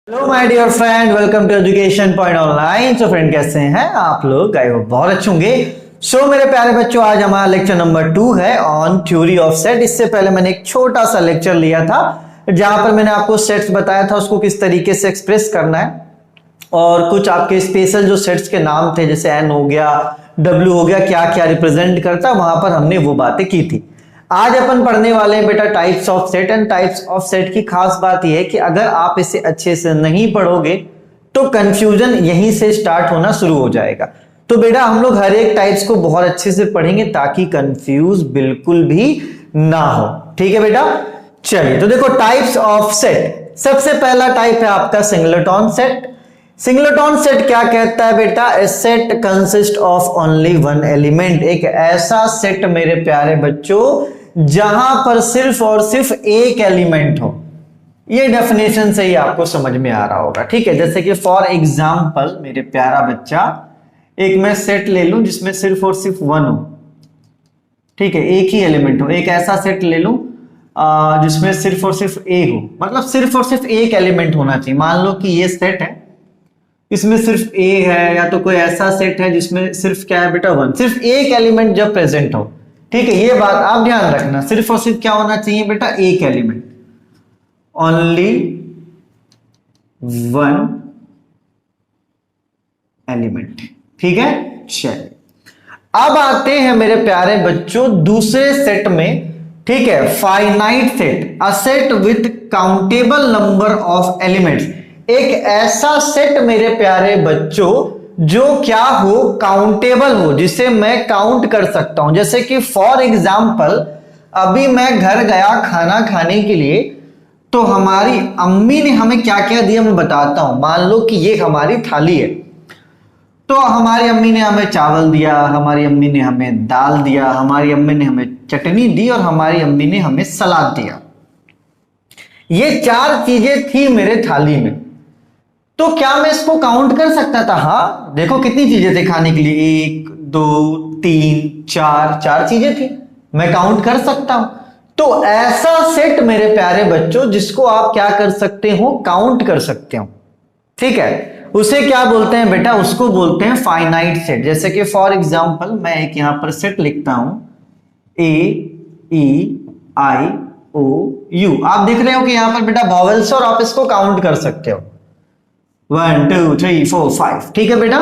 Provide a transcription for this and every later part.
Hello my dear friend, welcome to education point online. So friend, कैसे हैं आप लोग? आई होप बहुत अच्छे होंगे। सो मेरे प्यारे बच्चों, आज हमारा लेक्चर नंबर 2 है ऑन थ्योरी ऑफ सेट। इससे पहले मैंने एक छोटा सा लेक्चर लिया था जहां पर मैंने आपको सेट्स बताया था उसको किस तरीके से एक्सप्रेस करना है, और कुछ आपके स्पेशल जो सेट्स के नाम थे जैसे एन हो गया, डब्ल्यू हो गया, क्या क्या रिप्रेजेंट करता, वहां पर हमने वो बातें की थी। आज अपन पढ़ने वाले हैं बेटा types of set. And types of set की खास बात यह है कि अगर आप इसे अच्छे से नहीं पढ़ोगे तो कंफ्यूजन यहीं से स्टार्ट होना शुरू हो जाएगा। तो बेटा हम लोग हर एक टाइप्स को बहुत अच्छे से पढ़ेंगे ताकि कंफ्यूज बिल्कुल भी ना हो। ठीक है बेटा, चलिए तो देखो टाइप्स ऑफ सेट। सबसे पहला टाइप है आपका सिंगलेटन सेट। सिंगलेटन सेट क्या कहता है बेटा? A set consist of only one element. एक ऐसा सेट मेरे प्यारे बच्चों जहां पर सिर्फ और सिर्फ एक एलिमेंट हो। ये डेफिनेशन से ही आपको समझ में आ रहा होगा। ठीक है, जैसे कि फॉर एग्जांपल मेरे प्यारा बच्चा, एक मैं सेट ले लूं जिसमें सिर्फ और सिर्फ वन हो। ठीक है, एक ही एलिमेंट हो। एक ऐसा सेट ले लूं जिसमें सिर्फ और सिर्फ ए हो, मतलब सिर्फ और सिर्फ एक एलिमेंट होना चाहिए। मान लो कि ये सेट है, इसमें सिर्फ ए है, या तो कोई ऐसा सेट है जिसमें सिर्फ क्या है बेटा? वन। सिर्फ एक एलिमेंट जब प्रेजेंट हो। ठीक है, ये बात आप ध्यान रखना, सिर्फ और सिर्फ क्या होना चाहिए बेटा? एक एलिमेंट, ओनली वन एलिमेंट। ठीक है, चलिए अब आते हैं मेरे प्यारे बच्चों दूसरे सेट में। ठीक है, finite set, a set with countable number of elements. एक ऐसा सेट मेरे प्यारे बच्चों जो क्या हो? काउंटेबल हो, जिसे मैं काउंट कर सकता हूं। जैसे कि फॉर एग्जाम्पल अभी मैं घर गया खाना खाने के लिए, तो हमारी अम्मी ने हमें क्या क्या दिया मैं बताता हूं। मान लो कि ये हमारी थाली है, तो हमारी अम्मी ने हमें चावल दिया, हमारी अम्मी ने हमें दाल दिया, हमारी अम्मी ने हमें चटनी दी, और हमारी अम्मी ने हमें सलाद दिया। ये चार चीजें थी मेरे थाली में। तो क्या मैं इसको काउंट कर सकता था? हाँ, देखो कितनी चीजें थी खाने के लिए, 1 2 3 4, चार चीजें थी, मैं काउंट कर सकता हूं। तो ऐसा सेट मेरे प्यारे बच्चों जिसको आप क्या कर सकते हो? काउंट कर सकते हो। ठीक है, उसे क्या बोलते हैं बेटा? उसको बोलते हैं फाइनाइट सेट। जैसे कि फॉर एग्जाम्पल मैं एक यहां पर सेट लिखता हूं, AEIOU। आप देख रहे हो कि यहां पर बेटा वॉवेल्स, और आप इसको काउंट कर सकते हो 1 2 3 4 5। ठीक है बेटा,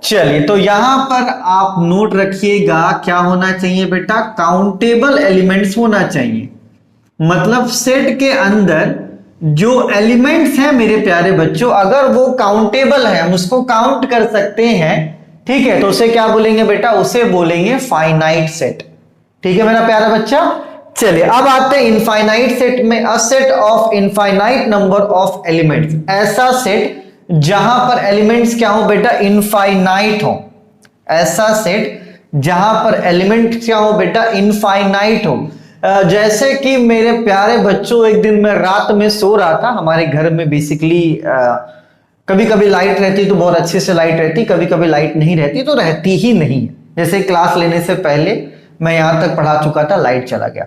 चलिए तो यहां पर आप नोट रखिएगा क्या होना चाहिए बेटा? काउंटेबल एलिमेंट्स होना चाहिए। मतलब सेट के अंदर जो एलिमेंट्स हैं मेरे प्यारे बच्चों, अगर वो काउंटेबल है, हम उसको काउंट कर सकते हैं, ठीक है, तो उसे क्या बोलेंगे बेटा? उसे बोलेंगे फाइनाइट सेट। ठीक है मेरा प्यारा बच्चा, चलिए अब आते हैं इनफाइनाइट सेट में। A set of infinite number of elements. ऐसा सेट जहां पर एलिमेंट्स क्या हो बेटा? इनफाइनाइट हो। ऐसा सेट जहां पर एलिमेंट क्या हो बेटा? इनफाइनाइट हो। जैसे कि मेरे प्यारे बच्चों, एक दिन मैं रात में सो रहा था। हमारे घर में बेसिकली कभी कभी लाइट रहती तो बहुत अच्छे से लाइट रहती, कभी कभी लाइट नहीं रहती तो रहती ही नहीं। जैसे क्लास लेने से पहले मैं यहां तक पढ़ा चुका था, लाइट चला गया,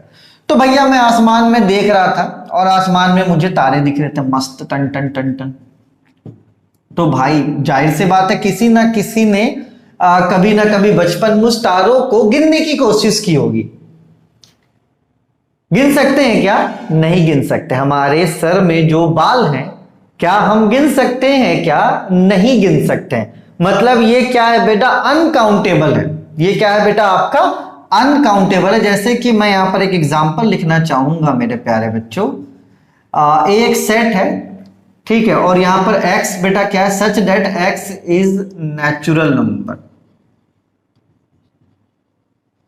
तो भैया मैं आसमान में देख रहा था, और आसमान में मुझे तारे दिख रहे थे मस्त, टन टन टन टन। तो भाई जाहिर सी बात है किसी ना किसी ने कभी ना कभी बचपन में उस तारों को गिनने की कोशिश की होगी। गिन सकते हैं क्या? नहीं गिन सकते। हमारे सर में जो बाल हैं, क्या हम गिन सकते हैं क्या? नहीं गिन सकते हैं। मतलब ये क्या है बेटा? अनकाउंटेबल है। ये क्या है बेटा? आपका अनकाउंटेबल है। जैसे कि मैं यहां पर एक एग्जांपल लिखना चाहूंगा मेरे प्यारे बच्चों। एक सेट है, ठीक है, और यहां पर x बेटा क्या है? Such that x is natural number.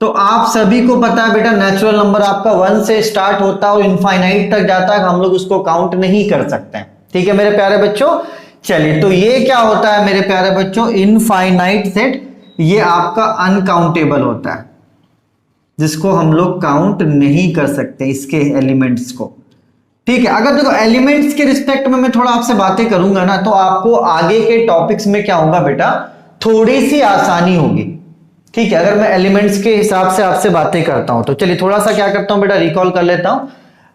तो आप सभी को पता है बेटा नेचुरल नंबर आपका 1 से स्टार्ट होता है और इनफाइनाइट तक जाता है, हम लोग उसको काउंट नहीं कर सकते हैं। ठीक है मेरे प्यारे बच्चों, चलिए तो ये क्या होता है मेरे प्यारे बच्चों? Infinite set. ये आपका अनकाउंटेबल होता है, जिसको हम लोग काउंट नहीं कर सकते इसके एलिमेंट्स को। ठीक है, अगर देखो एलिमेंट्स के रिस्पेक्ट में मैं थोड़ा आपसे बातें करूंगा ना, तो आपको आगे के टॉपिक्स में क्या होगा बेटा? थोड़ी सी आसानी होगी। ठीक है, अगर मैं एलिमेंट्स के हिसाब से आपसे बातें करता हूं तो चलिए थोड़ा सा क्या करता हूं बेटा? रिकॉल कर लेता हूं।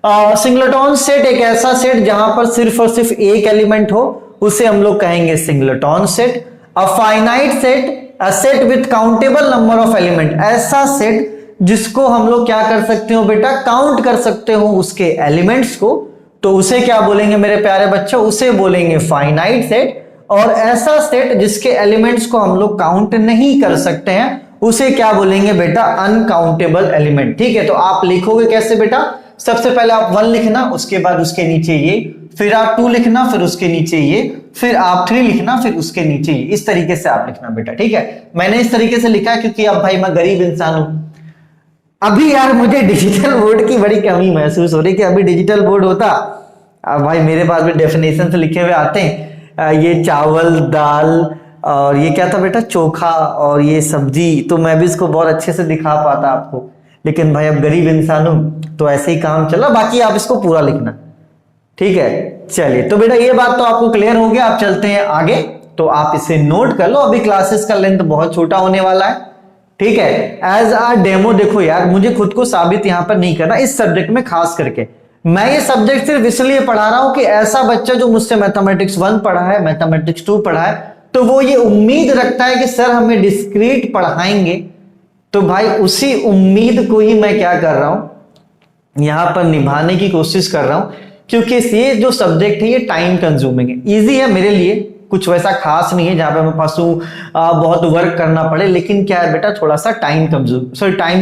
सिंगलेटॉन सेट एक ऐसा सेट जहां पर सिर्फ और सिर्फ एक एलिमेंट हो, उसे हम लोग कहेंगे singleton set. A finite set, a set with countable number of element, ऐसा सेट जिसको हम लोग क्या कर सकते हो बेटा, काउंट कर सकते हो उसके एलिमेंट्स को, तो उसे क्या बोलेंगे मेरे प्यारे बच्चों, उसे बोलेंगे फाइनाइट सेट। और ऐसा सेट जिसके एलिमेंट्स को हम लोग काउंट नहीं कर सकते हैं, उसे क्या बोलेंगे बेटा, अनकाउंटेबल एलिमेंट। ठीक है, तो आप लिखोगे कैसे बेटा, सबसे पहले आप 1 लिखना, उसके बाद उसके नीचे ये, फिर आप 2 लिखना, फिर उसके नीचे ये, फिर आप 3 लिखना, फिर उसके नीचे ये, इस तरीके से आप लिखना बेटा। ठीक है, मैंने इस तरीके से लिखा क्योंकि अब भाई मैं गरीब इंसान हूं, अभी यार मुझे डिजिटल बोर्ड की बड़ी कमी महसूस हो रही कि अभी डिजिटल बोर्ड होता, अब भाई मेरे पास भी डेफिनेशन से लिखे हुए आते हैं, ये चावल दाल और ये क्या था बेटा, चोखा और ये सब्जी, तो मैं भी इसको बहुत अच्छे से दिखा पाता आपको, लेकिन भाई अब गरीब इंसान हूं तो ऐसे ही काम चला, बाकी आप इसको पूरा लिखना। ठीक है, चलिए, तो बेटा ये बात तो आपको क्लियर हो गया। आप चलते हैं आगे, तो आप इसे नोट कर लो, अभी क्लासेस का लेंथ बहुत छोटा होने वाला है। ठीक है, एज अ डेमो देखो यार, मुझे खुद को साबित यहां पर नहीं करना इस सब्जेक्ट में, खास करके मैं ये सब्जेक्ट सिर्फ इसलिए पढ़ा रहा हूं कि ऐसा बच्चा जो मुझसे मैथमेटिक्स 1 पढ़ा है, मैथमेटिक्स 2 पढ़ा है, तो वो ये उम्मीद रखता है कि सर हमें डिस्क्रीट पढ़ाएंगे, तो भाई उसी उम्मीद को ही मैं क्या कर रहा हूं, यहां पर निभाने की कोशिश कर रहा हूं, क्योंकि ये जो सब्जेक्ट है ये टाइम कंज्यूमिंग है। इजी है मेरे लिए, कुछ वैसा खास नहीं है जहां पे मैं पासू बहुत वर्क करना पड़े, लेकिन क्या है बेटा, थोड़ा सा टाइम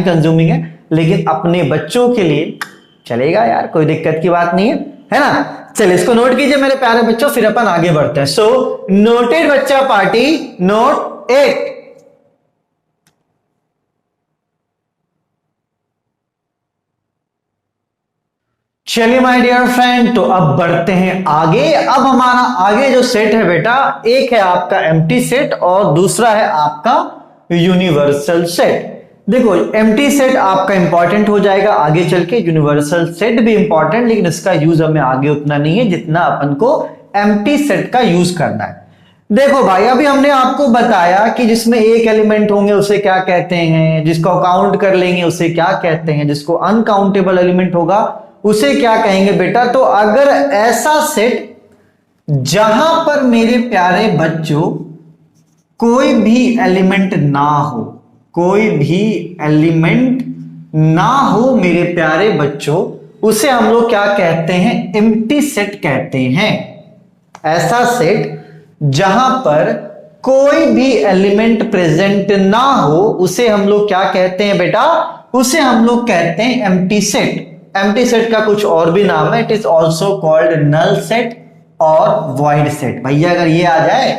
कंज्यूमिंग है, लेकिन अपने बच्चों के लिए चलेगा यार, कोई दिक्कत की बात नहीं है ना। चलिए इसको नोट कीजिए मेरे प्यारे बच्चों, फिर अपन आगे बढ़ते हैं। सो नोटेड बच्चा पार्टी, नोट 8। चलिए माय डियर फ्रेंड, तो अब बढ़ते हैं आगे। अब हमारा आगे जो सेट है बेटा, एक है आपका एम्प्टी सेट और दूसरा है आपका यूनिवर्सल सेट। देखो एम्प्टी सेट आपका इंपॉर्टेंट हो जाएगा आगे चल के, यूनिवर्सल सेट भी इंपॉर्टेंट, लेकिन इसका यूज हमें आगे उतना नहीं है जितना अपन को एम्प्टी सेट का यूज करना है। देखो भाई, अभी हमने आपको बताया कि जिसमें एक एलिमेंट होंगे उसे क्या कहते हैं, जिसको काउंट कर लेंगे उसे क्या कहते हैं, जिसको अनकाउंटेबल एलिमेंट होगा उसे क्या कहेंगे बेटा। तो अगर ऐसा सेट जहां पर मेरे प्यारे बच्चों कोई भी एलिमेंट ना हो, कोई भी एलिमेंट ना हो मेरे प्यारे बच्चों, उसे हम लोग क्या कहते हैं, एम्प्टी सेट कहते हैं। ऐसा सेट जहां पर कोई भी एलिमेंट प्रेजेंट ना हो उसे हम लोग क्या कहते हैं बेटा, उसे हम लोग कहते हैं एम्प्टी सेट। एम्प्टी सेट का कुछ और भी नाम है, it is also called null set और वॉइड सेट। भैया अगर ये आ जाए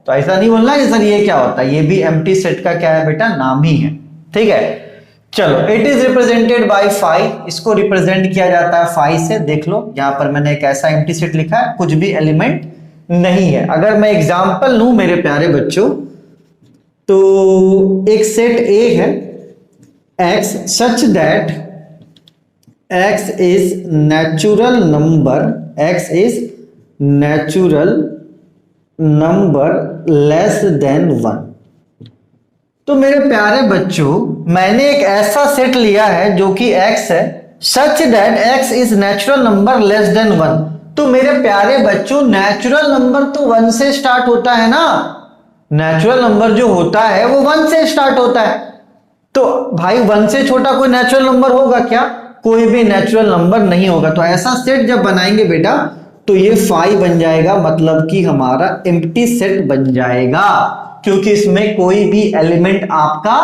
तो ऐसा नहीं बोलना कि सर ये क्या होता है, ये भी एम्प्टी सेट का क्या है बेटा, नाम ही है। ठीक है, चलो, इट इज रिप्रेजेंटेड बाय 5, इसको रिप्रेजेंट किया जाता है 5 से। देख लो यहां पर मैंने एक ऐसा एम्प्टी सेट लिखा है, कुछ भी एलिमेंट नहीं है। अगर मैं एग्जांपल लूं मेरे प्यारे बच्चों, तो एक सेट ए है x such that x is natural number, x is natural number less than 1। तो मेरे प्यारे बच्चों, मैंने एक ऐसा सेट लिया है जो कि x है, such that x is natural number less than 1। तो मेरे प्यारे बच्चों, नेचुरल नंबर तो 1 से स्टार्ट होता है ना, नेचुरल नंबर जो होता है वो 1 से स्टार्ट होता है। तो भाई 1 से छोटा कोई नेचुरल नंबर होगा क्या, कोई भी नेचुरल नंबर नहीं होगा। तो ऐसा सेट जब बनाएंगे बेटा तो ये 5 बन जाएगा, मतलब कि हमारा एम्प्टी सेट बन जाएगा, क्योंकि इसमें कोई भी एलिमेंट आपका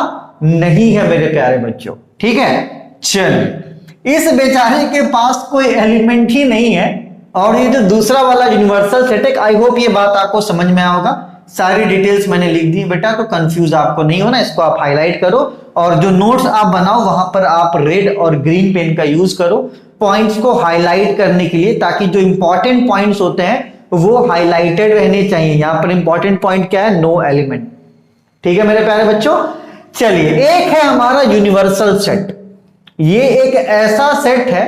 नहीं है मेरे प्यारे बच्चों। ठीक है, चलिए, इस बेचारे के पास कोई एलिमेंट ही नहीं है, और ये जो दूसरा वाला यूनिवर्सल सेट है, आई होप ये बात आपको समझ में आया होगा। सारी डिटेल्स मैंने लिख दी बेटा, तो कंफ्यूज आपको नहीं होना, इसको आप हाईलाइट करो, और जो नोट्स आप बनाओ वहां पर आप रेड और ग्रीन पेन का यूज करो पॉइंट्स को हाईलाइट करने के लिए, ताकि जो इंपॉर्टेंट पॉइंट्स होते हैं वो हाईलाइटेड रहने चाहिए। यहां पर इंपॉर्टेंट पॉइंट क्या है, नो एलिमेंट। ठीक है मेरे प्यारे बच्चों, चलिए, एक है हमारा यूनिवर्सल सेट। ये एक ऐसा सेट है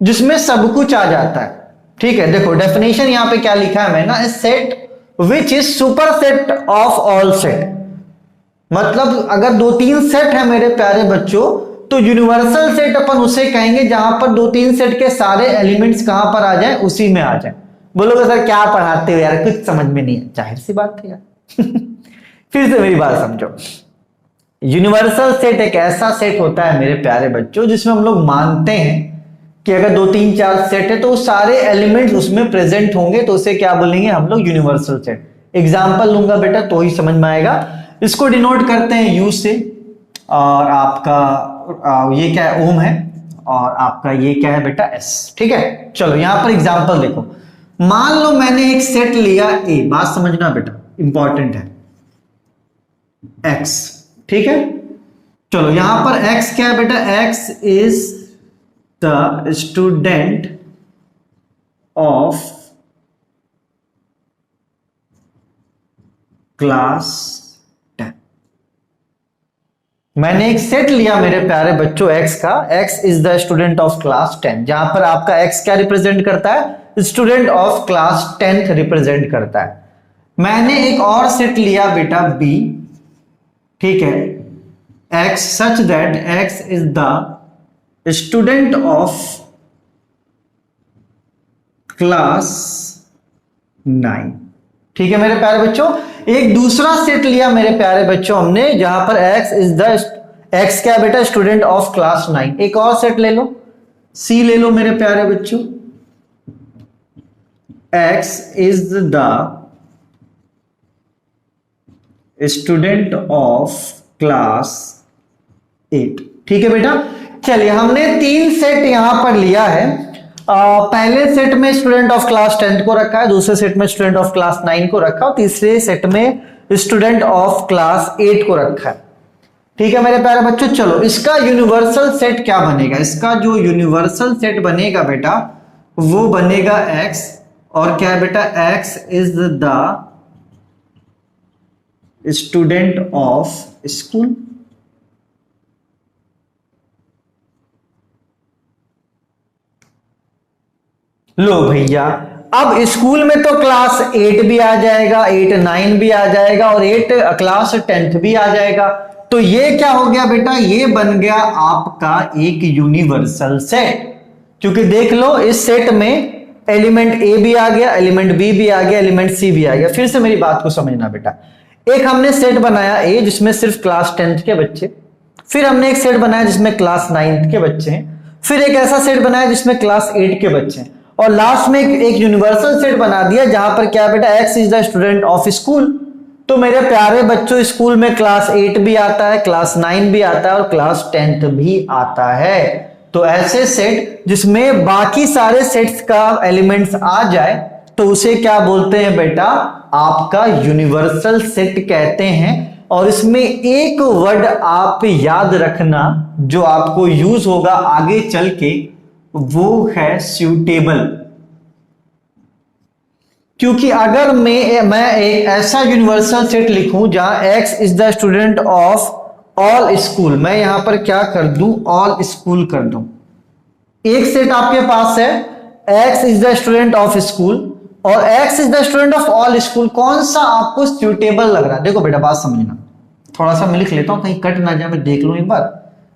जिसमें सब कुछ आ जाता है। ठीक है, देखो डेफिनेशन यहां पे क्या लिखा है मैंने, set which is super set of all set. मतलब अगर 2-3 सेट है मेरे प्यारे बच्चों, तो यूनिवर्सल सेट अपन उसे कहेंगे जहां पर 2-3 सेट के सारे एलिमेंट्स कहां पर आ जाए, उसी में आ जाए। बोलोगे सर क्या पढ़ाते हो यार, कुछ समझ में नहीं है। जाहिर सी बात है यार फिर से मेरी बात समझो। यूनिवर्सल सेट एक ऐसा सेट होता है मेरे प्यारे बच्चों जिसमें हम लोग मानते हैं कि अगर 2-3-4 सेट है तो सारे एलिमेंट्स उसमें प्रेजेंट होंगे, तो उसे क्या बोलेंगे हम लोग, यूनिवर्सल सेट। एग्जांपल लूंगा बेटा तो ही समझ में आएगा। इसको डिनोट करते हैं यू से, और आपका ये क्या है, ओम है, और आपका ये क्या है बेटा, एस। ठीक है, चलो यहां पर एग्जांपल देखो। मान लो मैंने एक सेट लिया ए, बात समझना बेटा, इंपॉर्टेंट है, एक्स। ठीक है, चलो यहां पर एक्स क्या है बेटा, x is the student of class 10। मैंने एक सेट लिया मेरे प्यारे बच्चों एक्स का, x is the student of class 10, जहां पर आपका एक्स क्या रिप्रेजेंट करता है, student of class 10th represent करता है। मैंने एक और सेट लिया बेटा बी, ठीक है, x such that x is the student of class 9। ठीक है मेरे प्यारे बच्चों, एक दूसरा सेट लिया मेरे प्यारे बच्चों हमने, जहां पर x इज द, x क्या बेटा, स्टूडेंट ऑफ क्लास 9। एक और सेट ले लो, c ले लो मेरे प्यारे बच्चों, x is the student of class 8। ठीक है बेटा, चलिए हमने 3 सेट यहां पर लिया है। पहले सेट में स्टूडेंट ऑफ क्लास 10 को रखा है, दूसरे सेट में स्टूडेंट ऑफ क्लास 9 को रखा और तीसरे सेट में स्टूडेंट ऑफ क्लास 8 को रखा है। ठीक है मेरे प्यारे बच्चों, चलो इसका यूनिवर्सल सेट क्या बनेगा, इसका जो यूनिवर्सल सेट बनेगा बेटा वो बनेगा x, और क्या है बेटा, x is the student of school. लो भैया, अब स्कूल में तो क्लास 8 भी आ जाएगा, 8 9 भी आ जाएगा और 8 क्लास 10th भी आ जाएगा। तो ये क्या हो गया बेटा, ये बन गया आपका एक यूनिवर्सल सेट। क्योंकि देख लो इस सेट में एलिमेंट ए भी आ गया, एलिमेंट बी भी आ गया, एलिमेंट सी भी आ गया। फिर से मेरी बात को समझना बेटा, एक हमने सेट बनाया ए जिसमें सिर्फ क्लास 10th के बच्चे, फिर हमने एक सेट बनाया जिसमें क्लास 9th के बच्चे हैं, फिर एक ऐसा सेट बनाया जिसमें क्लास 8 के बच्चे हैं, और लास्ट में एक यूनिवर्सल सेट बना दिया जहां पर क्या बेटा, x is the student of school. तो मेरे प्यारे बच्चों स्कूल में क्लास 8 भी आता है, क्लास 9 भी आता है और क्लास 10th भी आता है। तो ऐसे सेट जिसमें बाकी सारे सेट्स का एलिमेंट्स आ जाए तो उसे क्या बोलते हैं बेटा, आपका यूनिवर्सल सेट कहते हैं। और इसमें एक वर्ड आप याद रखना जो आपको यूज होगा आगे चल के, वो है सूटेबल। क्योंकि अगर मैं एक ऐसा यूनिवर्सल सेट लिखूं जहां x is the student of all school, मैं यहां पर क्या कर दूं, ऑल स्कूल कर दूं। एक सेट आपके पास है x is the student of school और x is the student of all school, कौन सा आपको सूटेबल लग रहा है? देखो बेटा बात समझना, थोड़ा सा मैं लिख लेता हूं कहीं कट ना जाए, मैं देख लूं एक बार।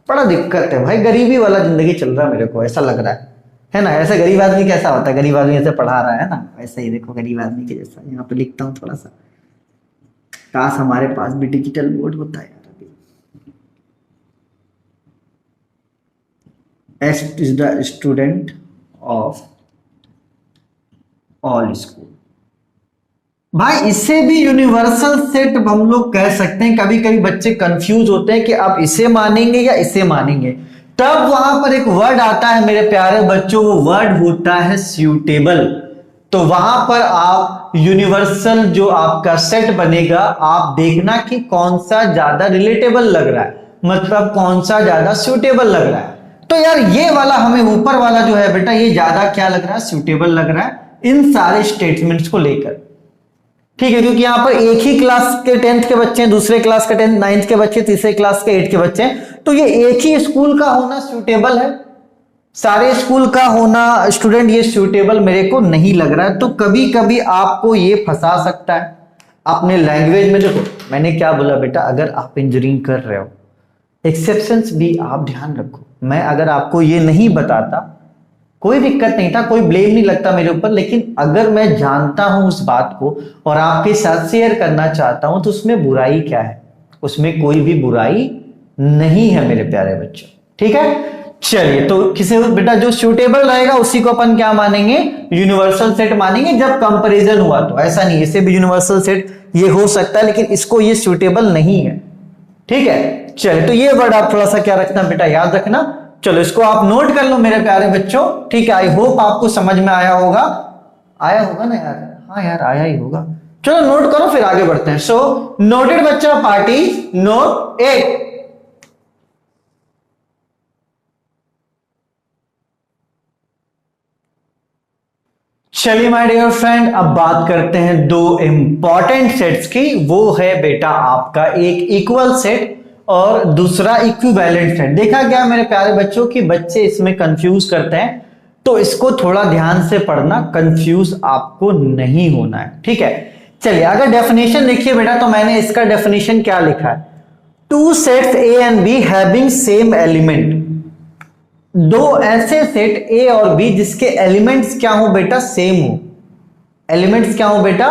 बड़ा दिक्कत है भाई, गरीबी वाला जिंदगी चल रहा है मेरे को, ऐसा लग रहा है ना। ऐसा गरीब आदमी कैसा होता है, गरीब आदमी ऐसे पढ़ा रहा है ना, वैसे ही देखो गरीब आदमी के जैसा यहाँ पे लिखता हूँ थोड़ा सा। काश हमारे पास भी डिजिटल बोर्ड होता है यार। X is the student of all school. भाई इसे भी यूनिवर्सल सेट हम लोग कह सकते हैं। कभी कभी बच्चे कंफ्यूज होते हैं कि अब इसे मानेंगे या इसे मानेंगे, तब वहां पर एक वर्ड आता है मेरे प्यारे बच्चों, वो वर्ड होता है सूटेबल। तो वहां पर आप यूनिवर्सल जो आपका सेट बनेगा, आप देखना कि कौन सा ज्यादा रिलेटेबल लग रहा है, मतलब कौन सा ज्यादा सूटेबल लग रहा है। तो यार ये वाला हमें ऊपर वाला जो है बेटा, ये ज्यादा क्या लग रहा है, सूटेबल लग रहा है इन सारे स्टेटमेंट्स को लेकर। ठीक है, क्योंकि यहां पर एक ही क्लास के 10th के बच्चे हैं, दूसरे क्लास के 9th के बच्चे, तीसरे क्लास के 8th के बच्चे हैं, तो ये एक ही स्कूल का होना सूटेबल है। सारे स्कूल का होना स्टूडेंट ये सूटेबल मेरे को नहीं लग रहा है। तो कभी कभी आपको ये फंसा सकता है अपने लैंग्वेज में। देखो मैंने क्या बोला बेटा, अगर आप इंजीनियरिंग कर रहे हो, एक्सेप्शंस भी आप ध्यान रखो। मैं अगर आपको ये नहीं बताता कोई दिक्कत नहीं था, कोई ब्लेम नहीं लगता मेरे ऊपर, लेकिन अगर मैं जानता हूं उस बात को और आपके साथ शेयर करना चाहता हूं तो उसमें बुराई क्या है? उसमें कोई भी बुराई नहीं है मेरे प्यारे बच्चों, ठीक है। चलिए, तो किसी बेटा जो सूटेबल रहेगा उसी को अपन क्या मानेंगे? यूनिवर्सल सेट मानेंगे जब कंपैरिजन हुआ तो। ऐसा नहीं, इसे भी यूनिवर्सल सेट ये हो सकता है, लेकिन इसको ये सूटेबल नहीं है, ठीक है। चलिए, तो ये वर्ड आप थोड़ा सा क्या रखना बेटा, याद रखना। चलो, इसको आप नोट कर लो मेरे प्यारे बच्चों, ठीक है। आई होप आपको समझ में आया होगा। आया होगा ना यार? हाँ यार, आया ही होगा। चलो नोट करो, फिर आगे बढ़ते हैं। सो नोटेड बच्चा पार्टी, नोट 8। चलिए माय डियर फ्रेंड, अब बात करते हैं दो इंपॉर्टेंट सेट्स की। वो है बेटा आपका एक इक्वल सेट और दूसरा इक्विवेलेंट सेट। देखा गया मेरे प्यारे बच्चों कि बच्चे इसमें कंफ्यूज करते हैं, तो इसको थोड़ा ध्यान से पढ़ना, कंफ्यूज आपको नहीं होना है, ठीक है। चलिए, अगर डेफिनेशन देखिए बेटा, तो मैंने इसका डेफिनेशन क्या लिखा है? Two sets A and be having same element. दो ऐसे सेट ए और बी जिसके एलिमेंट्स क्या हो बेटा? सेम हो। एलिमेंट्स क्या हो बेटा?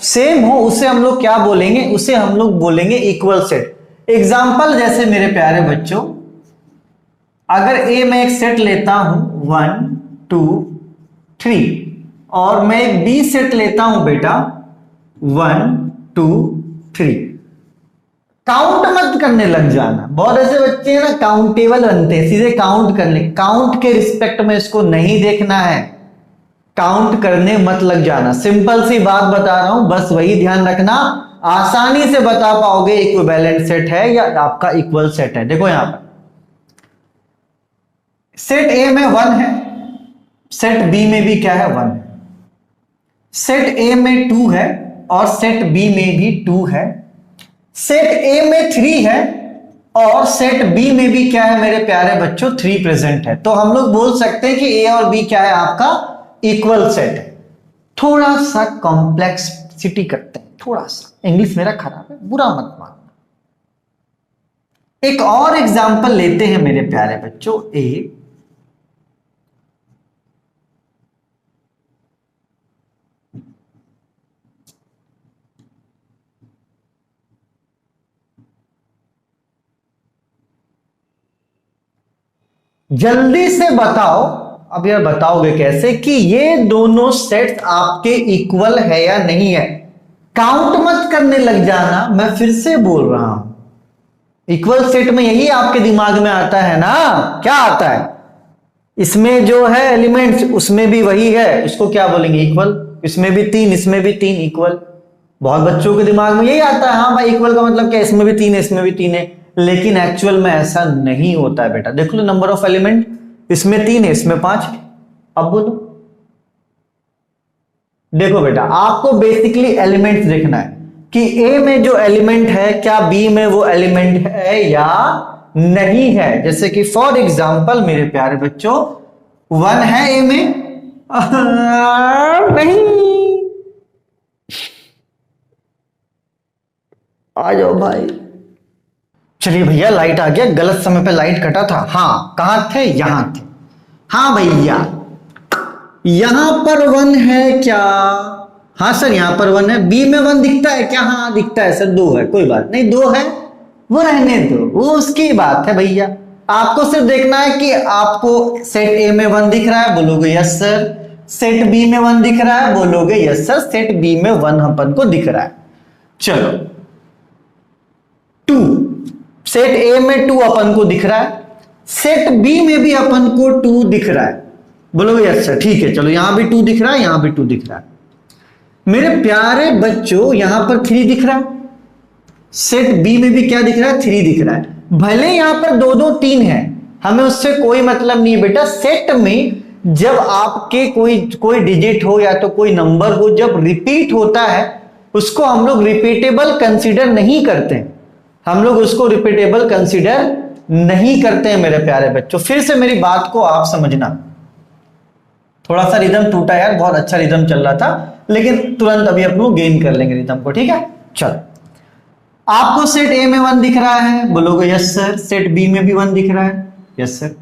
सेम हो। उसे हम लोग क्या बोलेंगे? उसे हम लोग बोलेंगे इक्वल सेट। एग्जाम्पल जैसे मेरे प्यारे बच्चों, अगर ए में एक सेट लेता हूं 1 2 3 और मैं एक बी सेट लेता हूं बेटा 1 2 3, काउंट मत करने लग जाना। बहुत ऐसे बच्चे हैं ना, काउंटेबल बनते हैं, सीधे काउंट करने, काउंट के रिस्पेक्ट में इसको नहीं देखना है, काउंट करने मत लग जाना। सिंपल सी बात बता रहा हूं, बस वही ध्यान रखना, आसानी से बता पाओगे इक्विवेलेंट सेट है या आपका इक्वल सेट है। देखो यहां पर सेट ए में 1 है, सेट बी में भी क्या है? 1 है। सेट ए में 2 है और सेट बी में भी 2 है। सेट ए में 3 है और सेट बी में भी क्या है मेरे प्यारे बच्चों? 3 प्रेजेंट है। तो हम लोग बोल सकते हैं कि ए और बी क्या है? आपका इक्वल सेट है। थोड़ा सा कॉम्प्लेक्सिटी करते हैं, थोड़ा सा। इंग्लिश मेरा खराब है, बुरा मत मानना। एक और एग्जांपल लेते हैं मेरे प्यारे बच्चों। ए जल्दी से बताओ, अब यार बताओगे कैसे कि ये दोनों सेट्स आपके इक्वल है या नहीं है? काउंट मत करने लग जाना, मैं फिर से बोल रहा हूं। इक्वल सेट में यही आपके दिमाग में आता है ना? क्या आता है? इसमें जो है एलिमेंट्स, उसमें भी वही है, उसको क्या बोलेंगे? इक्वल। इसमें भी 3, इसमें भी 3, इक्वल। बहुत बच्चों के दिमाग में यही आता है, हाँ भाई इक्वल का मतलब क्या? इसमें भी 3 है, इसमें भी 3 है। लेकिन एक्चुअल में ऐसा नहीं होता है बेटा। देख लो नंबर ऑफ एलिमेंट, इसमें 3 है, इसमें 5 है। अब बोलो, देखो बेटा, आपको बेसिकली एलिमेंट्स देखना है कि ए में जो एलिमेंट है क्या बी में वो एलिमेंट है या नहीं है। जैसे कि फॉर एग्जाम्पल मेरे प्यारे बच्चों 1 है ए में, नहीं, आ जाओ भाई। चलिए भैया, लाइट आ गया, गलत समय पे लाइट कटा था। हाँ, कहां थे? यहां थे। हाँ भैया, यहां पर 1 है क्या? हाँ सर, यहां पर 1 है। बी में 1 दिखता है क्या? हाँ दिखता है सर। 2 है, कोई बात नहीं, 2 है, वो रहने दो, वो उसकी बात है भैया। आपको सिर्फ देखना है कि आपको सेट ए में 1 दिख रहा है, बोलोगे यस सर। सेट बी में 1 दिख रहा है, बोलोगे यस सर। सेट बी में 1 अपन को दिख रहा है। चलो 2, सेट ए में 2 अपन को दिख रहा है, सेट बी में भी अपन को 2 दिख रहा है, बोलोगे यस सर। ठीक है, चलो यहां भी 2 दिख रहा है, यहां भी 2 दिख रहा है। मेरे प्यारे बच्चों, यहां पर 3 दिख रहा है, सेट बी में भी क्या दिख रहा है? 3 दिख रहा है। भले यहां पर 2 2 3 है, हमें उससे कोई मतलब नहीं बेटा। सेट में जब आपके कोई डिजिट हो या तो कोई नंबर हो, जब रिपीट होता है उसको हम लोग रिपीटेबल कंसीडर नहीं करते। हम लोग उसको रिपीटेबल कंसीडर नहीं करते हैं मेरे प्यारे बच्चों। फिर से मेरी बात को आप समझना, थोड़ा सा रिदम टूटा यार, बहुत अच्छा रिदम चल रहा था, लेकिन तुरंत अभी अपन गेन कर लेंगे रिदम को, ठीक है। चलो आपको सेट ए में 1 दिख रहा है, बोलोगे यस सर। सेट बी में भी 1 दिख रहा है, यस सर।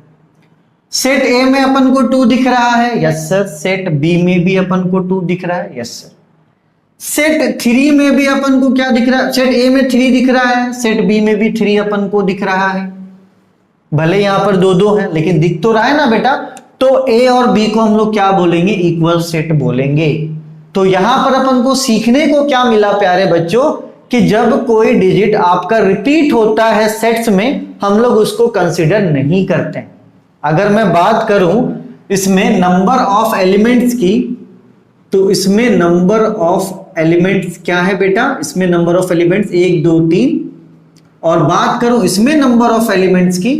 सेट ए में अपन को 2 दिख रहा है, यस सर। सेट बी में भी अपन को 2 दिख रहा है, यस सर। सेट 3 में भी अपन को क्या दिख रहा है? सेट ए में 3 दिख रहा है, सेट बी में भी 3 अपन को दिख रहा है। भले यहां पर 2-2 है लेकिन दिख तो रहा है ना बेटा। तो ए और बी को हम लोग क्या बोलेंगे? इक्वल सेट बोलेंगे। तो यहां पर अपन को सीखने को क्या मिला प्यारे बच्चों कि जब कोई डिजिट आपका रिपीट होता है सेट्स में, हम लोग उसको कंसीडर नहीं करते हैं। अगर मैं बात करूं इसमें नंबर ऑफ एलिमेंट्स की, तो इसमें नंबर ऑफ एलिमेंट्स क्या है बेटा? इसमें नंबर ऑफ एलिमेंट्स 1 2 3। और बात करूं इसमें नंबर ऑफ एलिमेंट्स की,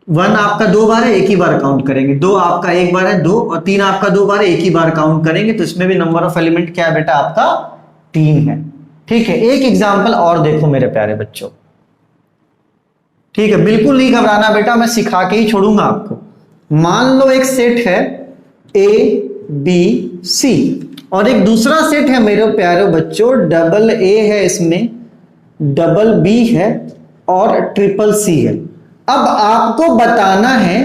1 आपका 2 बार है, एक ही बार काउंट करेंगे। 2 आपका 1 बार है 2, और 3 आपका 2 बार है, एक ही बार काउंट करेंगे। तो इसमें भी नंबर ऑफ एलिमेंट क्या है बेटा? आपका 3 है। ठीक है, एक एग्जांपल और देखो मेरे प्यारे बच्चों। ठीक है, बिल्कुल नहीं घबराना बेटा, मैं सिखा के ही छोड़ूंगा आपको। मान लो एक सेट है ए बी सी, और एक दूसरा सेट है मेरे प्यारे बच्चों, डबल ए है, इसमें डबल बी है और ट्रिपल सी है। अब आपको बताना है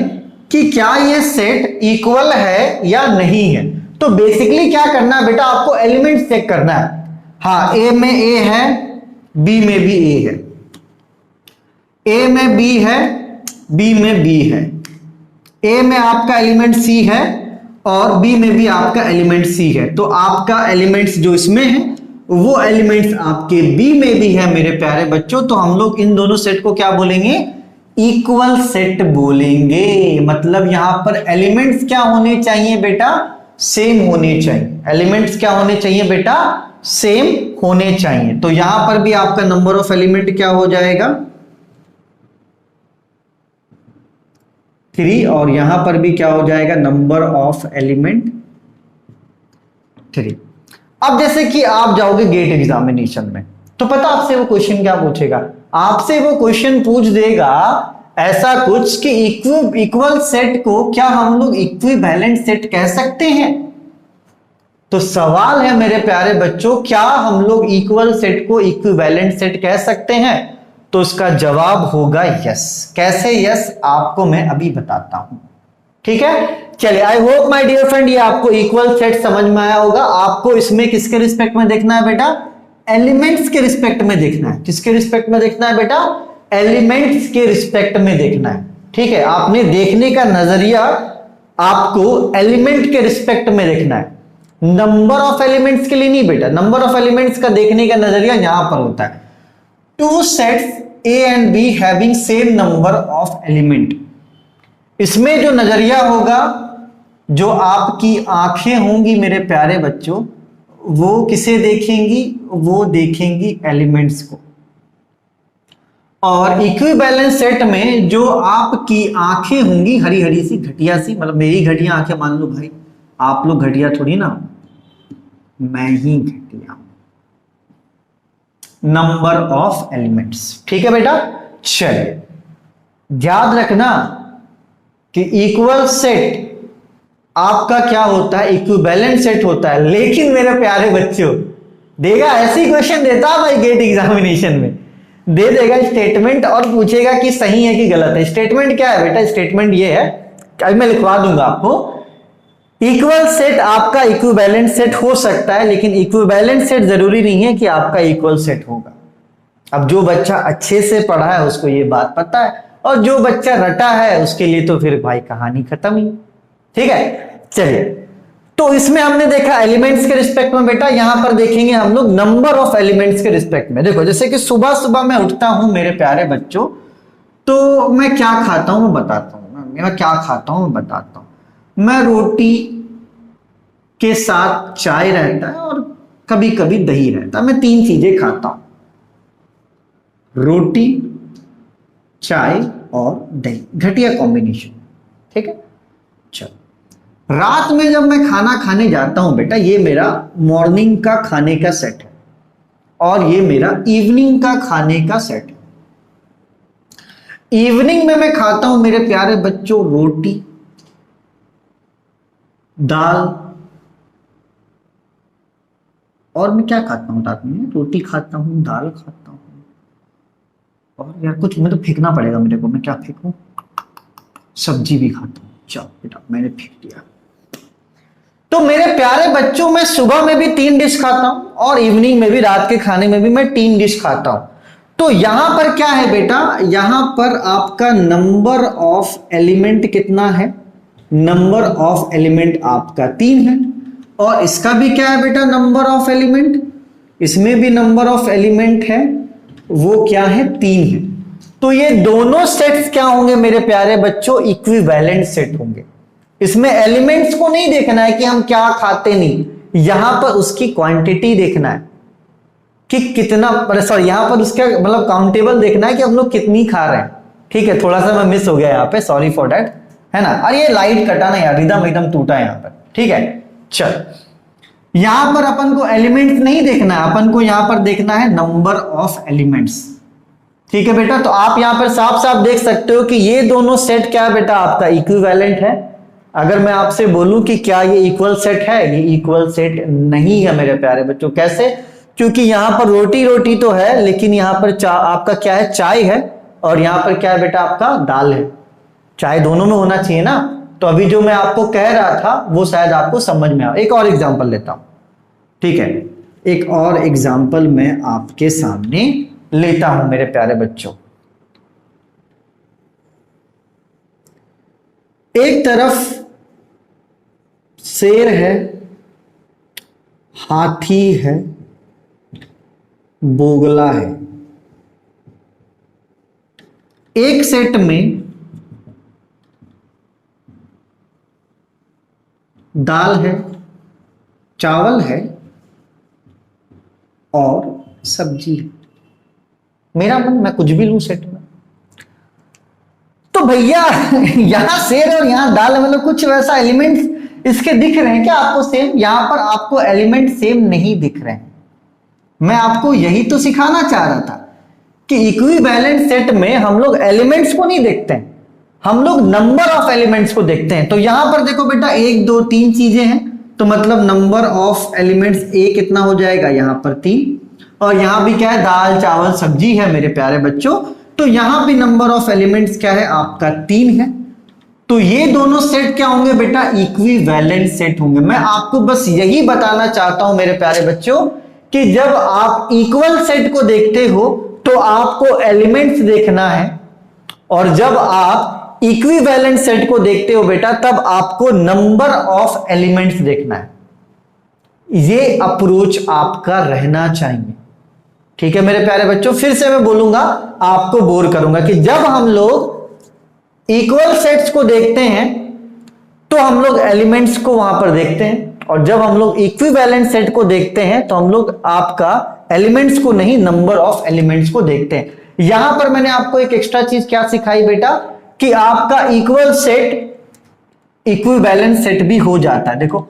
कि क्या ये सेट इक्वल है या नहीं है। तो बेसिकली क्या करना है बेटा? आपको एलिमेंट चेक करना है। हाँ, ए में ए है, बी में भी ए है, ए में बी है, बी में बी है, ए में आपका एलिमेंट सी है और बी में भी आपका एलिमेंट सी है। तो आपका एलिमेंट्स जो इसमें है वो एलिमेंट्स आपके बी में भी है मेरे प्यारे बच्चों। तो हम लोग इन दोनों सेट को क्या बोलेंगे? इक्वल सेट बोलेंगे। मतलब यहां पर एलिमेंट्स क्या होने चाहिए बेटा? सेम होने चाहिए। एलिमेंट्स क्या होने चाहिए बेटा? सेम होने चाहिए। तो यहां पर भी आपका नंबर ऑफ एलिमेंट क्या हो जाएगा? 3, और यहां पर भी क्या हो जाएगा? Number of element 3। अब जैसे कि आप जाओगे गेट एग्जामिनेशन में, तो पता आपसे वो क्वेश्चन क्या पूछेगा? आपसे वो क्वेश्चन पूछ देगा ऐसा कुछ कि इक्वल सेट को क्या हम लोग इक्विवेलेंट सेट कह सकते हैं? तो सवाल है मेरे प्यारे बच्चों, क्या हम लोग इक्वल सेट को इक्विवेलेंट सेट कह सकते हैं? तो इसका जवाब होगा यस। कैसे यस? आपको मैं अभी बताता हूं। ठीक है, चलिए। I hope my dear friend ये आपको इक्वल सेट समझ में आया होगा। आपको इसमें किसके रिस्पेक्ट में देखना है बेटा? एलिमेंट्स के रिस्पेक्ट में देखना है। किसके रिस्पेक्ट में देखना है बेटा? एलिमेंट्स के रिस्पेक्ट में देखना है। ठीक है, आपने देखने का नजरिया आपको एलिमेंट के रिस्पेक्ट में देखना है, नंबर ऑफ एलिमेंट्स के लिए नहीं बेटा। नंबर ऑफ एलिमेंट्स का देखने का नजरिया यहां पर होता है, 2 sets A and be having same number of element. इसमें जो नजरिया होगा, जो आपकी आंखें होंगी मेरे प्यारे बच्चों, वो किसे देखेंगी? वो देखेंगी एलिमेंट्स को। और इक्विवेलेंस सेट में जो आपकी आंखें होंगी हरी हरी सी घटिया सी, मतलब मेरी घटिया आंखें मान लो भाई, आप लोग घटिया थोड़ी ना, मैं ही घटिया। Number of elements. ठीक है बेटा, चलिए याद रखना कि इक्वल सेट आपका क्या होता है? इक्विवेलेंट सेट होता है। लेकिन मेरे प्यारे बच्चों, देगा ऐसी क्वेश्चन देता है भाई गेट एग्जामिनेशन में, दे देगा स्टेटमेंट और पूछेगा कि सही है कि गलत है। स्टेटमेंट क्या है बेटा? स्टेटमेंट ये है, अभी मैं लिखवा दूंगा आपको। इक्वल सेट आपका इक्विवेलेंट सेट हो सकता है, लेकिन इक्विवेलेंट सेट जरूरी नहीं है कि आपका इक्वल सेट होगा। अब जो बच्चा अच्छे से पढ़ा है उसको ये बात पता है, और जो बच्चा रटा है उसके लिए तो फिर भाई कहानी खत्म ही। ठीक है, चलिए। तो इसमें हमने देखा एलिमेंट्स के रिस्पेक्ट में बेटा, यहां पर देखेंगे हम लोग नंबर ऑफ एलिमेंट्स के रिस्पेक्ट में। देखो जैसे कि सुबह सुबह मैं उठता हूं मेरे प्यारे बच्चों, तो मैं क्या खाता हूं मैं बताता हूं। मैं क्या खाता हूं मैं बताता हूं। मैं रोटी के साथ चाय रहता है और कभी कभी दही रहता है। मैं 3 चीजें खाता हूं, रोटी, चाय और दही। घटिया कॉम्बिनेशन। ठीक है, चलो। रात में जब मैं खाना खाने जाता हूं बेटा, ये मेरा मॉर्निंग का खाने का सेट है और ये मेरा इवनिंग का खाने का सेट है। इवनिंग में मैं खाता हूं मेरे प्यारे बच्चों रोटी, दाल और मैं क्या खाता हूँ रात में? रोटी खाता हूँ, दाल खाता हूँ, और यार कुछ मैं तो फेंकना पड़ेगा मेरे को, मैं क्या फेंकूं? सब्जी भी खाता हूँ। चल बेटा मैंने फेंक दिया। तो मेरे प्यारे बच्चों, मैं सुबह में भी 3 डिश खाता हूं और इवनिंग में भी, रात के खाने में भी मैं 3 डिश खाता हूं। तो यहां पर क्या है बेटा? यहां पर आपका नंबर ऑफ एलिमेंट कितना है? नंबर ऑफ एलिमेंट आपका 3 है। और इसका भी क्या है बेटा? नंबर ऑफ एलिमेंट, इसमें भी नंबर ऑफ एलिमेंट है, वो क्या है? 3 है। तो ये दोनों सेट्स क्या होंगे मेरे प्यारे बच्चों? इक्विवेलेंट सेट होंगे। इसमें एलिमेंट्स को नहीं देखना है कि हम क्या खाते, नहीं, यहां पर उसकी क्वांटिटी देखना है कि कितना, सॉरी यहां पर उसका मतलब काउंटेबल देखना है कि हम लोग कितनी खा रहे हैं। ठीक है, थोड़ा सा मैं मिस हो गया यहाँ पे, सॉरी फॉर दैट, है ना। और ये लाइट कटा ना यार, रिदम एकदम टूटा यहाँ पर। ठीक है, चल यहां पर अपन को एलिमेंट्स नहीं देखना है, अपन को यहां पर देखना है नंबर ऑफ एलिमेंट्स। ठीक है बेटा, तो आप यहां पर साफ साफ देख सकते हो कि ये दोनों सेट क्या है बेटा? आपका इक्विवेलेंट है। अगर मैं आपसे बोलूं कि क्या ये इक्वल सेट है, ये इक्वल सेट नहीं है मेरे प्यारे बच्चों। कैसे? क्योंकि यहां पर रोटी रोटी तो है, लेकिन यहां पर आपका क्या है? चाय है, और यहां पर क्या है बेटा? आपका दाल है। चाय दोनों में होना चाहिए ना। तो अभी जो मैं आपको कह रहा था वो शायद आपको समझ में आ। एक और एग्जाम्पल लेता हूं। ठीक है, एक और एग्जाम्पल मैं आपके सामने लेता हूं मेरे प्यारे बच्चों। एक तरफ शेर है, हाथी है, बोगला है। एक सेट में दाल है, चावल है और सब्जी है। मेरा मन, मैं कुछ भी लूं सेट में। तो भैया यहां शेर और यहां दाल है, मतलब कुछ वैसा एलिमेंट्स इसके दिख रहे हैं क्या आपको सेम? यहां पर आपको एलिमेंट सेम नहीं दिख रहे हैं। मैं आपको यही तो सिखाना चाह रहा था कि इक्विवेलेंट सेट में हम लोग एलिमेंट्स को नहीं देखते हैं, हम लोग नंबर ऑफ एलिमेंट्स को देखते हैं। तो यहां पर देखो बेटा 1 2 3 चीजें हैं, तो मतलब नंबर ऑफ एलिमेंट्स ए कितना हो जाएगा? यहां पर 3। और यहां भी क्या है? दाल चावल सब्जी है मेरे प्यारे बच्चों। तो यहां भी नंबर ऑफ एलिमेंट्स क्या है? आपका 3 है। तो ये दोनों सेट क्या होंगे बेटा? इक्विवेलेंट सेट होंगे। मैं आपको बस यही बताना चाहता हूं मेरे प्यारे बच्चों कि जब आप इक्वल सेट को देखते हो तो आपको एलिमेंट्स देखना है, और जब आप इक्विवेलेंट सेट को देखते हो बेटा तब आपको नंबर ऑफ एलिमेंट्स देखना है। ये अप्रोच आपका रहना चाहिए। ठीक है मेरे प्यारे बच्चों, फिर से मैं बोलूंगा, आपको बोर करूंगा कि जब हम लोग इक्वल सेट्स को देखते हैं तो हम लोग एलिमेंट्स को वहां पर देखते हैं, और जब हम लोग इक्विवेलेंट सेट को देखते हैं तो हम लोग आपका एलिमेंट्स को नहीं, नंबर ऑफ एलिमेंट्स को देखते हैं। यहां पर मैंने आपको एक एक्स्ट्रा चीज क्या सिखाई बेटा? कि आपका इक्वल सेट इक्विवेलेंट सेट भी हो जाता है। देखो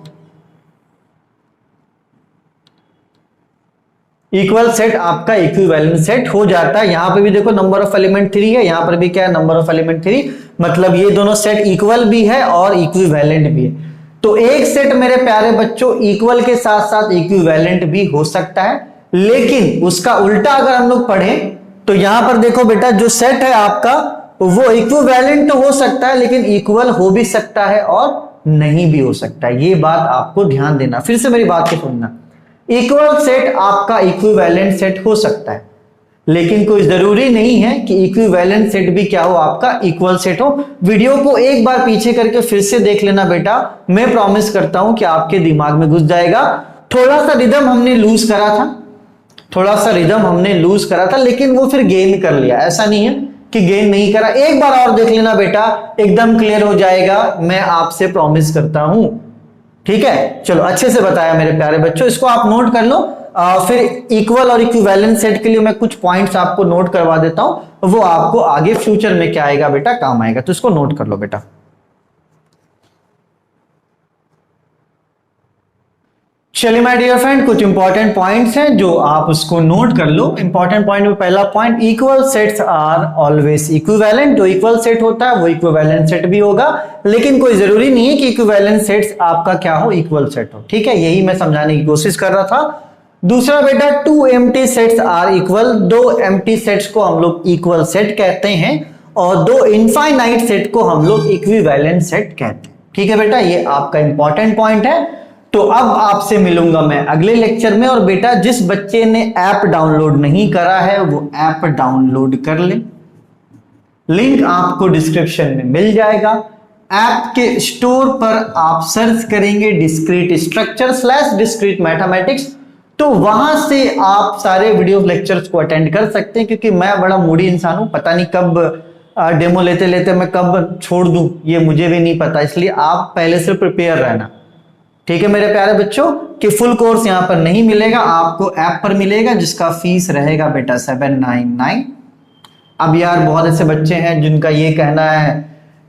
इक्वल सेट आपका इक्विवेलेंट सेट हो जाता है। यहां पे भी देखो नंबर ऑफ एलिमेंट 3 है, यहां पर भी क्या है? Number of element 3। मतलब ये दोनों सेट इक्वल भी है और इक्विवेलेंट भी है। तो एक सेट मेरे प्यारे बच्चों इक्वल के साथ साथ इक्विवेलेंट भी हो सकता है, लेकिन उसका उल्टा अगर हम लोग पढ़ें तो यहां पर देखो बेटा जो सेट है आपका वो इक्विवेलेंट तो हो सकता है, लेकिन इक्वल हो भी सकता है और नहीं भी हो सकता है। ये बात आपको ध्यान देना। फिर से मेरी बात को सुनना, इक्वल सेट आपका इक्विवेलेंट सेट हो सकता है, लेकिन कोई जरूरी नहीं है कि इक्विवेलेंट सेट भी क्या हो? आपका इक्वल सेट हो। वीडियो को एक बार पीछे करके फिर से देख लेना बेटा, मैं प्रॉमिस करता हूं कि आपके दिमाग में घुस जाएगा। थोड़ा सा रिदम हमने लूज करा था, थोड़ा सा रिदम हमने लूज करा था, लेकिन वो फिर गेन कर लिया। ऐसा नहीं है कि गेन नहीं करा। एक बार और देख लेना बेटा, एकदम क्लियर हो जाएगा, मैं आपसे प्रॉमिस करता हूं। ठीक है, चलो अच्छे से बताया मेरे प्यारे बच्चों, इसको आप नोट कर लो। फिर इक्वल और इक्विवेलेंट सेट के लिए मैं कुछ पॉइंट्स आपको नोट करवा देता हूं, वो आपको आगे फ्यूचर में क्या आएगा बेटा? काम आएगा। तो इसको नोट कर लो बेटा। चलिए माय डियर फ्रेंड, कुछ इंपॉर्टेंट पॉइंट्स हैं जो आप उसको नोट कर लो। इंपॉर्टेंट पॉइंट में पहला point, equal sets are always equivalent. जो इक्वल सेट होता है वो इक्विवेलेंट सेट भी होगा, लेकिन कोई जरूरी नहीं है कि इक्विवेलेंट सेट्स आपका क्या हो? इक्वल सेट हो। ठीक है, यही मैं समझाने की कोशिश कर रहा था। दूसरा बेटा 2 empty sets are equal, 2 empty sets को हम लोग इक्वल सेट कहते हैं और 2 इनफाइनाइट सेट को हम लोग इक्विवेलेंट सेट कहते हैं। ठीक है बेटा, ये आपका इंपॉर्टेंट पॉइंट है। तो अब आपसे मिलूंगा मैं अगले लेक्चर में। और बेटा जिस बच्चे ने ऐप डाउनलोड नहीं करा है वो ऐप डाउनलोड कर ले, लिंक आपको डिस्क्रिप्शन में मिल जाएगा। ऐप के स्टोर पर आप सर्च करेंगे डिस्क्रीट स्ट्रक्चर / डिस्क्रीट मैथमेटिक्स, तो वहां से आप सारे वीडियो लेक्चर्स को अटेंड कर सकते हैं। क्योंकि मैं बड़ा मूडी इंसान हूं, पता नहीं कब डेमो लेते लेते मैं कब छोड़ दूं ये मुझे भी नहीं पता, इसलिए आप पहले से प्रिपेयर रहना। ठीक है मेरे प्यारे बच्चों, कि फुल कोर्स यहां पर नहीं मिलेगा, आपको ऐप पर मिलेगा जिसका फीस रहेगा बेटा 799। अब यार बहुत ऐसे बच्चे हैं जिनका ये कहना है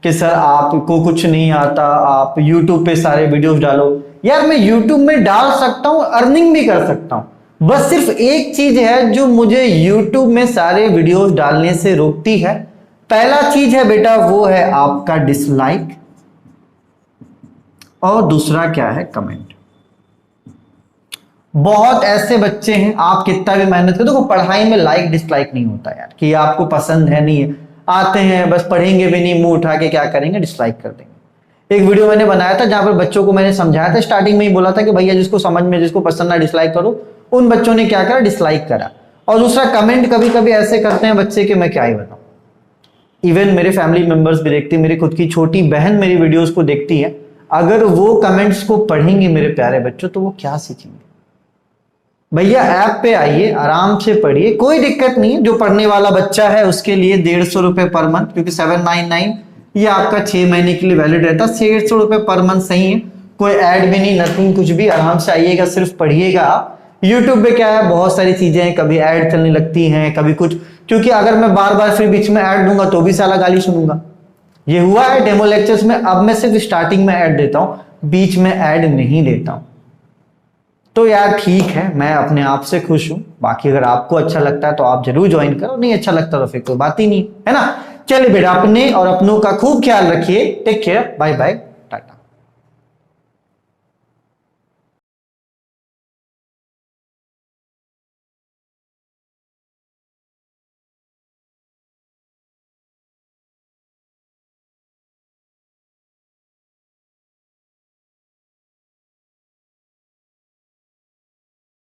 कि सर आपको कुछ नहीं आता, आप YouTube पे सारे वीडियोस डालो। यार मैं YouTube में डाल सकता हूं, अर्निंग भी कर सकता हूं, बस सिर्फ एक चीज है जो मुझे YouTube में सारे वीडियोस डालने से रोकती है। पहला चीज है बेटा वो है आपका डिसलाइक, और दूसरा क्या है कमेंट। बहुत ऐसे बच्चे हैं, आप कितना भी मेहनत करो, देखो पढ़ाई में लाइक डिसलाइक नहीं होता यार, कि आपको पसंद है नहीं है, आते हैं बस पढ़ेंगे भी नहीं, मुंह उठा के क्या करेंगे, डिसलाइक कर देंगे। एक वीडियो मैंने बनाया था जहां पर बच्चों को मैंने समझाया था, स्टार्टिंग में ही बोला था कि भैया जिसको समझ में, जिसको पसंद ना डिसलाइक करो। उन बच्चों ने क्या करा, डिसलाइक करा। और दूसरा कमेंट कभी कभी ऐसे करते हैं बच्चे कि मैं क्या ही बताऊं। इवन मेरे फैमिली मेंबर्स भी देखते हैं, मेरी खुद की छोटी बहन मेरी वीडियोस को देखती है, अगर वो कमेंट्स को पढ़ेंगे मेरे प्यारे बच्चों तो वो क्या सीखेंगे। भैया ऐप पे आइए, आराम से पढ़िए, कोई दिक्कत नहीं है। जो पढ़ने वाला बच्चा है उसके लिए 150 रुपए पर मंथ, क्योंकि 799 ये आपका 6 महीने के लिए वैलिड रहता है। 150 रुपए पर मंथ सही है, कोई ऐड भी नहीं, नथिंग कुछ भी, आराम से आइएगा, सिर्फ पढ़िएगा आप। यूट्यूब पे क्या है, बहुत सारी चीजें हैं, कभी ऐड चलने लगती हैं, कभी कुछ, क्योंकि अगर मैं बार बार फिर बीच में ऐड दूंगा तो भी साला गाली सुनूंगा। ये हुआ है डेमो लेक्चर्स में। अब मैं सिर्फ स्टार्टिंग में ऐड देता हूं, बीच में ऐड नहीं देता हूं। तो यार ठीक है, मैं अपने आप से खुश हूं। बाकी अगर आपको अच्छा लगता है तो आप जरूर ज्वाइन करो, नहीं अच्छा लगता तो फिर कोई बात ही नहीं है ना। चलिए बेटा, अपने और अपनों का खूब ख्याल रखिए। Take care, bye bye.